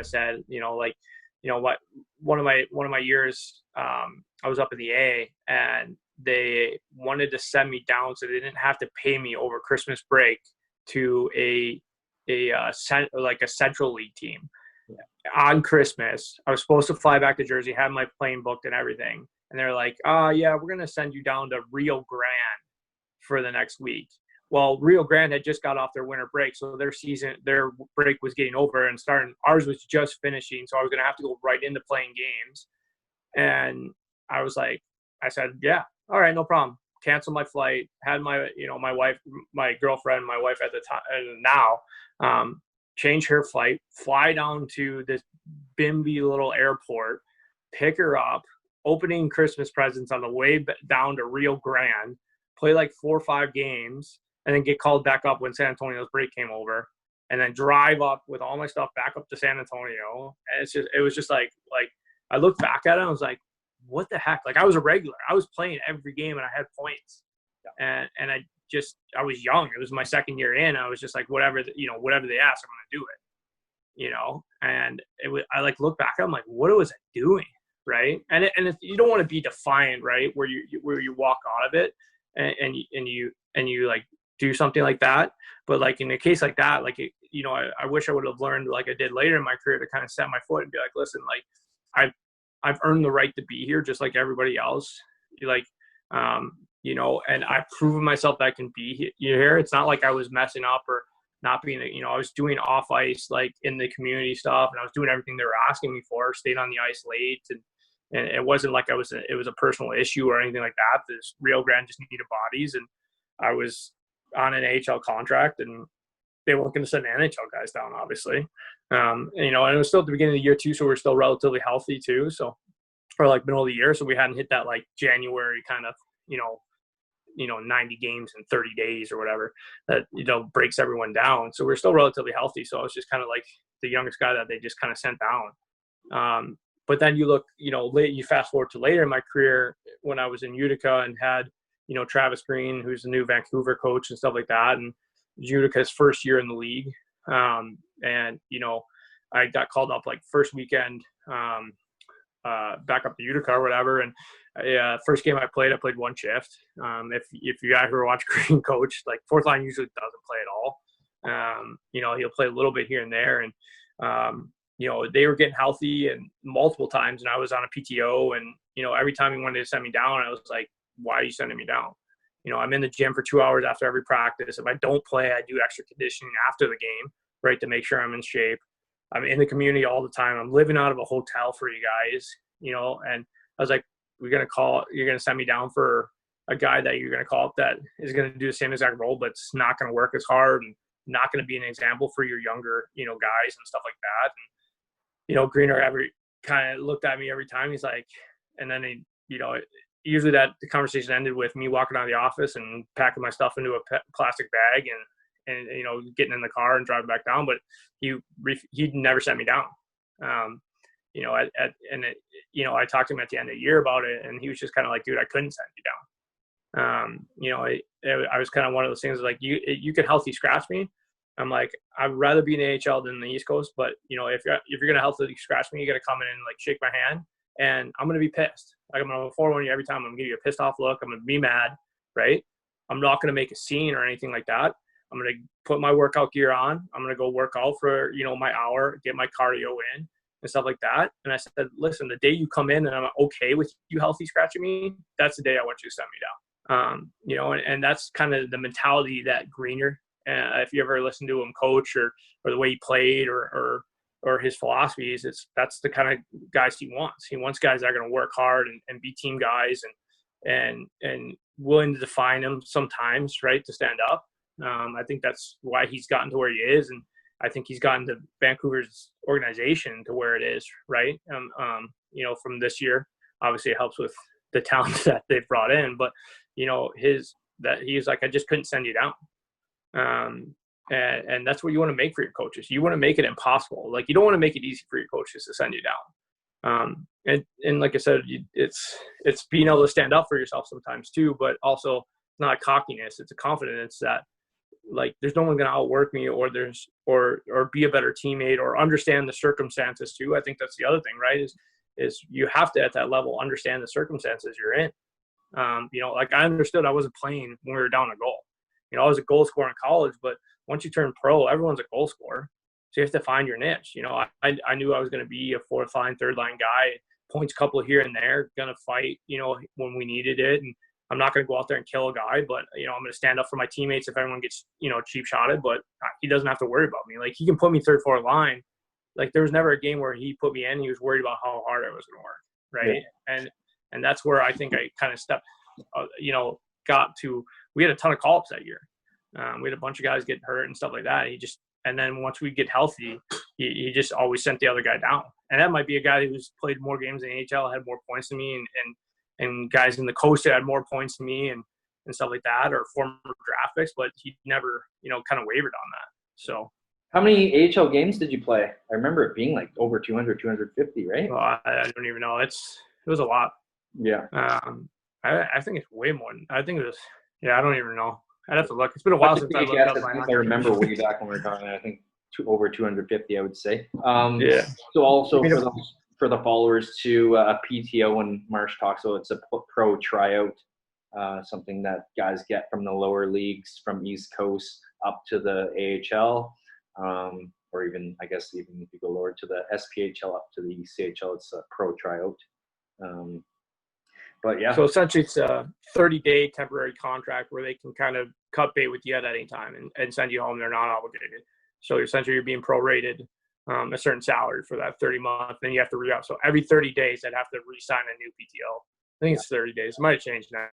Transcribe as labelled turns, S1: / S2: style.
S1: of said, like, what one of my years, I was up in the A, and they wanted to send me down so they didn't have to pay me over Christmas break to a Central League team. On Christmas. I was supposed to fly back to Jersey, had my plane booked and everything. And they're like, yeah, we're going to send you down to Rio Grande for the next week. Well, Rio Grande had just got off their winter break, so their break was getting over and starting. Ours was just finishing, so I was going to have to go right into playing games. And I said, yeah, all right, no problem. Cancel my flight. Had my girlfriend, my wife at the time, now, change her flight, fly down to this bimby little airport, pick her up, opening Christmas presents on the way down to Rio Grande, play like 4 or 5 games, and then get called back up when San Antonio's break came over, and then drive up with all my stuff back up to San Antonio. And it was just like I looked back at it and I was like, what the heck? Like, I was a regular. I was playing every game and I had points. And I was young. It was my second year in. I was just like, whatever they ask, I'm going to do it, and I like look back, I'm like, what was I doing? Right. And you don't want to be defiant, right? Where you walk out of it and you like do something like that. But like in a case like that, like, I wish I would have learned like I did later in my career to kind of set my foot and be like, listen, like I've earned the right to be here just like everybody else. And I've proven myself that I can be here. It's not like I was messing up or not being, I was doing off ice, like in the community stuff, and I was doing everything they were asking me for, stayed on the ice late. And it wasn't like it was a personal issue or anything like that. This Rio Grande just needed bodies, and I was on an AHL contract, and they weren't going to send NHL guys down, obviously. And it was still at the beginning of the year too, so we're still relatively healthy too. So, or like middle of the year, so we hadn't hit that like January kind of 90 games in 30 days or whatever that breaks everyone down. So we're still relatively healthy. So I was just kind of like the youngest guy that they just kind of sent down. But then you look, you fast forward to later in my career when I was in Utica and had Travis Green, who's the new Vancouver coach and stuff like that, and Utica's first year in the league. I got called up like first weekend back up to Utica or whatever, and first game I played one shift. If you guys ever watch Green coach, like fourth line usually doesn't play at all. He'll play a little bit here and there, and they were getting healthy and multiple times, and I was on a PTO, and every time he wanted to send me down, I was like, why are you sending me down? I'm in the gym for 2 hours after every practice. If I don't play, I do extra conditioning after the game, right, to make sure I'm in shape. I'm in the community all the time. I'm living out of a hotel for you guys, and I was like, you're going to send me down for a guy that you're going to call up that is going to do the same exact role, but it's not going to work as hard and not going to be an example for your younger, guys and stuff like that. And, Greener kind of looked at me every time. He's like, and then usually that the conversation ended with me walking out of the office and packing my stuff into a plastic bag and getting in the car and driving back down. But he never sent me down. I talked to him at the end of the year about it, and he was just kind of like, dude, I couldn't send you down. I was kind of one of those things like, you could healthy scratch me. I'm like, I'd rather be in the AHL than the East Coast, but if you're going to healthily scratch me, you got to come in and like shake my hand, and I'm going to be pissed. Like, I'm going to forewarn you every time. I'm going to give you a pissed off look. I'm going to be mad, right? I'm not going to make a scene or anything like that. I'm going to put my workout gear on. I'm going to go work out for, my hour, get my cardio in and stuff like that. And I said, listen, the day you come in and I'm okay with you healthy scratching me, that's the day I want you to send me down. And that's kind of the mentality that Greener, if you ever listen to him coach or the way he played or his philosophies, that's the kind of guys he wants. He wants guys that are going to work hard and be team guys and willing to define them sometimes, right, to stand up. I think that's why he's gotten to where he is, and I think he's gotten to Vancouver's organization to where it is, right? From this year, obviously it helps with the talent that they've brought in, but he's like, I just couldn't send you down. And that's what you want to make for your coaches. You want to make it impossible. Like, you don't want to make it easy for your coaches to send you down. And like I said, it's being able to stand up for yourself sometimes too, but also not cockiness. It's a confidence that like there's no one going to outwork me or be a better teammate or understand the circumstances too. I think that's the other thing, right? Is you have to at that level understand the circumstances you're in. Like I understood I wasn't playing when we were down a goal. I was a goal scorer in college, but once you turn pro, everyone's a goal scorer. So you have to find your niche. I knew I was going to be a fourth line, third line guy, points couple here and there, going to fight, when we needed it. And I'm not going to go out there and kill a guy, but, I'm going to stand up for my teammates if everyone gets, cheap shotted, but he doesn't have to worry about me. Like he can put me third, fourth line. Like there was never a game where he put me in. He was worried about how hard I was going to work. Right. Yeah. And that's where I think I kind of stepped, we had a ton of call-ups that year. We had a bunch of guys getting hurt and stuff like that. And then once we get healthy, he just always sent the other guy down. And that might be a guy who's played more games in the ECHL, had more points than me, and guys in the coast had more points than me and stuff like that, or former draft picks, but he never, kind of wavered on that. So.
S2: How many AHL games did you play? I remember it being like over 200, 250, right?
S1: Well, I don't even know. It was a lot.
S2: Yeah.
S1: I think it's way more. I think it was, I don't even know. I'd have to look. It's been a while since I looked up my
S2: I remember way back when we were talking, I think over 250, I would say.
S1: Yeah.
S2: So also for the followers to PTO, when Marsh talks about, it's a pro tryout, something that guys get from the lower leagues from East Coast up to the AHL, or even if you go lower to the SPHL up to the ECHL, it's a pro tryout. But yeah.
S1: So essentially it's a 30-day temporary contract where they can kind of cut bait with you at any time and send you home. They're not obligated. So essentially you're being prorated a certain salary for that 30 months. Then you have to re-up. So every 30 days I'd have to re-sign a new PTO. I think it's 30 days. It might have changed now.